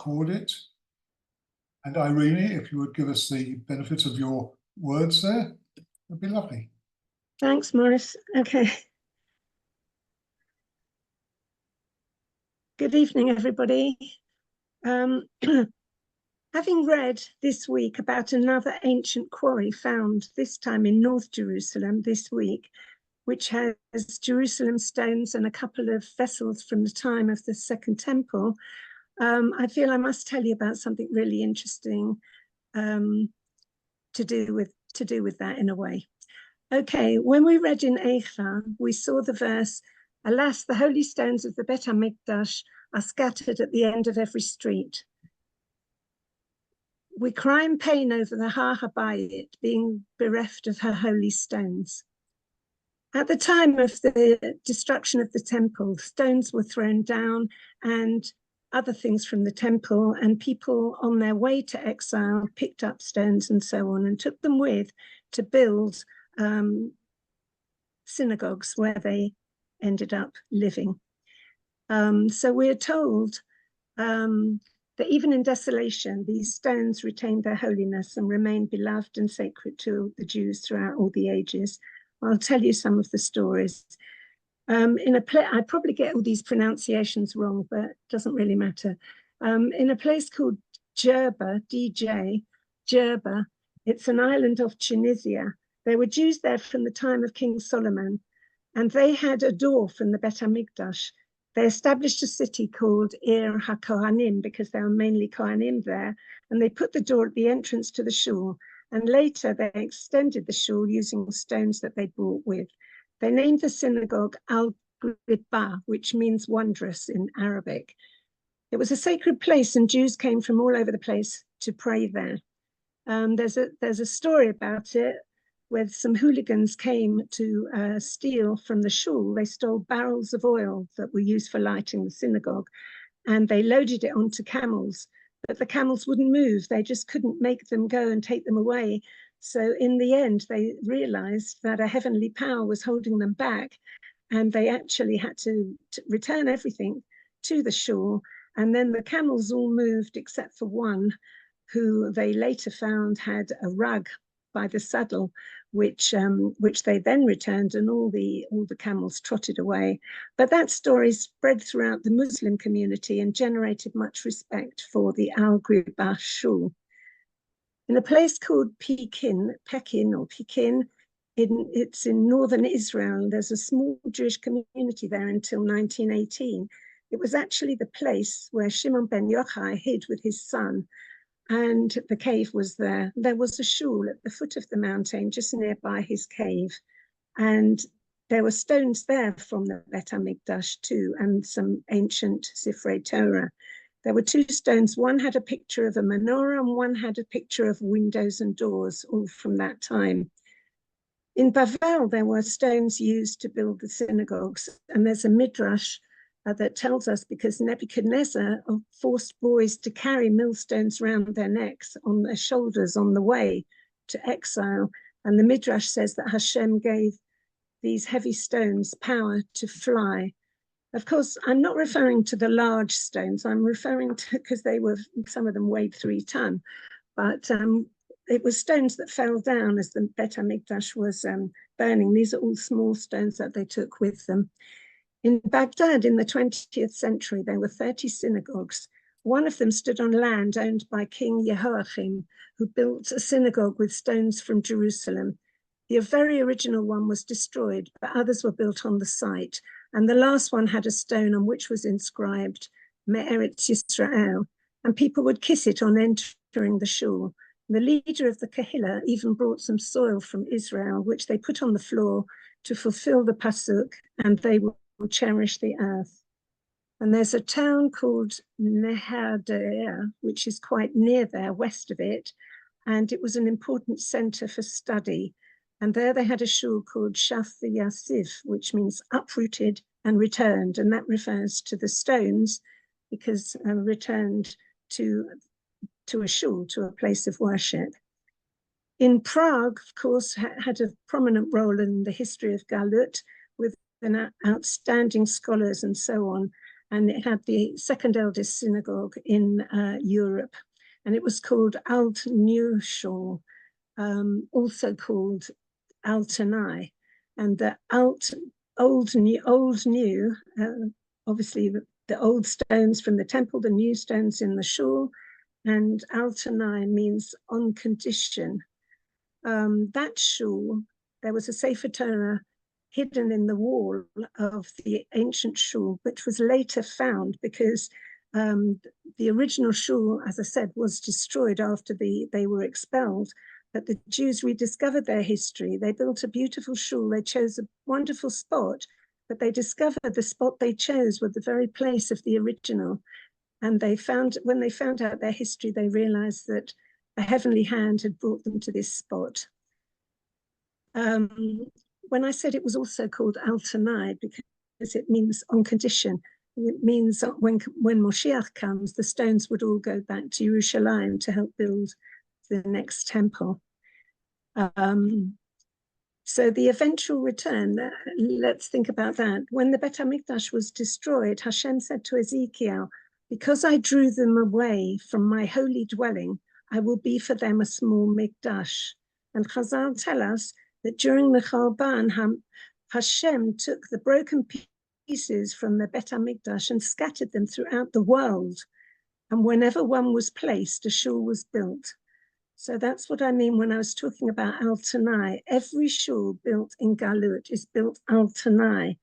record it. And Irene, if you would give us the benefits of your words there, that'd be lovely. Thanks, Maurice. Okay. Good evening, everybody. Having read this week about another ancient quarry found this time in North Jerusalem this week, which has Jerusalem stones and a couple of vessels from the time of the Second Temple, I feel I must tell you about something really interesting to do with that in a way. Okay, when we read in Eicha, we saw the verse, "Alas, the holy stones of the Bet HaMikdash are scattered at the end of every street." We cry in pain over the Har HaBayit being bereft of her holy stones. At the time of the destruction of the temple, stones were thrown down and other things from the temple, and people on their way to exile picked up stones and so on and took them with to build synagogues where they ended up living. So we're told that even in desolation, these stones retained their holiness and remained beloved and sacred to the Jews throughout all the ages. I'll tell you some of the stories. I probably get all these pronunciations wrong, but it doesn't really matter. In a place called Jerba, Jerba, it's an island off Tunisia. There were Jews there from the time of King Solomon, and they had a door from the Bet HaMikdash. They established a city called Ir HaKohanim because there were mainly Kohanim there, and they put the door at the entrance to the shul. And later they extended the shul using stones that they brought with. They named the synagogue Al-Gribah, which means wondrous in Arabic. It was a sacred place, and Jews came from all over the place to pray there. There's a story about it where some hooligans came to steal from the shul. They stole barrels of oil that were used for lighting the synagogue, and they loaded it onto camels, but the camels wouldn't move. They just couldn't make them go and take them away. So in the end, they realized that a heavenly power was holding them back, and they actually had to return everything to the shul. And then the camels all moved except for one, who they later found had a rug by the saddle, which they then returned, and all the camels trotted away. But that story spread throughout the Muslim community and generated much respect for the Al-Gribah shul. In a place called Pekin, it's in northern Israel. There's a small Jewish community there until 1918. It was actually the place where Shimon ben Yochai hid with his son, and the cave was there. There was a shul at the foot of the mountain just nearby his cave, and there were stones there from the Bet HaMikdash too, and some ancient Sifrei Torah. There were two stones. One had a picture of a menorah and one had a picture of windows and doors, all from that time. In Bavel, there were stones used to build the synagogues, and there's a midrash that tells us because Nebuchadnezzar forced boys to carry millstones around their necks, on their shoulders on the way to exile. And the midrash says that Hashem gave these heavy stones power to fly. Of course, I'm not referring to the large stones. I'm referring to, because some of them weighed 3 tons, but it was stones that fell down as the Bet HaMikdash was burning. These are all small stones that they took with them. In Baghdad in the 20th century, there were 30 synagogues. One of them stood on land owned by King Jehoiakim, who built a synagogue with stones from Jerusalem. The very original one was destroyed, but others were built on the site. And the last one had a stone on which was inscribed Me'eretz Yisrael, and people would kiss it on entering the shul. The leader of the Kehillah even brought some soil from Israel, which they put on the floor to fulfill the pasuk, and they will cherish the earth. And there's a town called Nehardea, which is quite near there, west of it, and it was an important center for study. And there they had a shul called Shaf Yasif, which means uprooted and returned, and that refers to the stones, because returned to a shul, to a place of worship. In Prague, of course, had a prominent role in the history of Galut, with outstanding scholars and so on. and it had the second eldest synagogue in Europe, and it was called Alt New Shul, also called Altanai, and the old new, obviously the old stones from the temple, the new stones in the shul, and Altanai means on condition. That shul, there was a Sefer Torah hidden in the wall of the ancient shul, which was later found because the original shul, as I said, was destroyed after they were expelled. But the Jews rediscovered their history. They built a beautiful shul. They chose a wonderful spot, but they discovered the spot they chose was the very place of the original. And when they found out their history, they realized that a heavenly hand had brought them to this spot. When I said it was also called Altanai, because it means on condition, it means when Moshiach comes, the stones would all go back to Jerusalem to help build the next temple. So the eventual return, let's think about that. When the Bet HaMikdash was destroyed, Hashem said to Ezekiel, because I drew them away from my holy dwelling, I will be for them a small Mikdash. And Chazal tell us that during the Churban, Hashem took the broken pieces from the Bet HaMikdash and scattered them throughout the world. And whenever one was placed, a shul was built. So that's what I mean when I was talking about Altanai. Every shul built in Galut is built Altanai.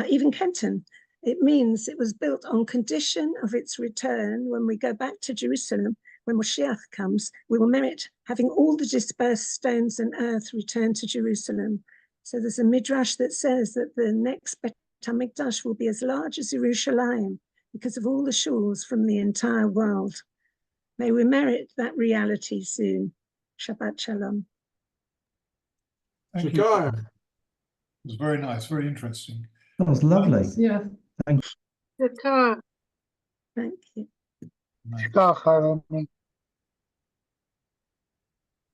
Even Kenton, it means it was built on condition of its return. When we go back to Jerusalem, when Moshiach comes, we will merit having all the dispersed stones and earth return to Jerusalem. So there's a midrash that says that the next Bet HaMikdash will be as large as Jerusalem because of all the shuls from the entire world. May we merit that reality soon. Shabbat Shalom. Thank you. It was very nice, very interesting. That was lovely. Yeah. Thank Thank you. Nice. Shkach,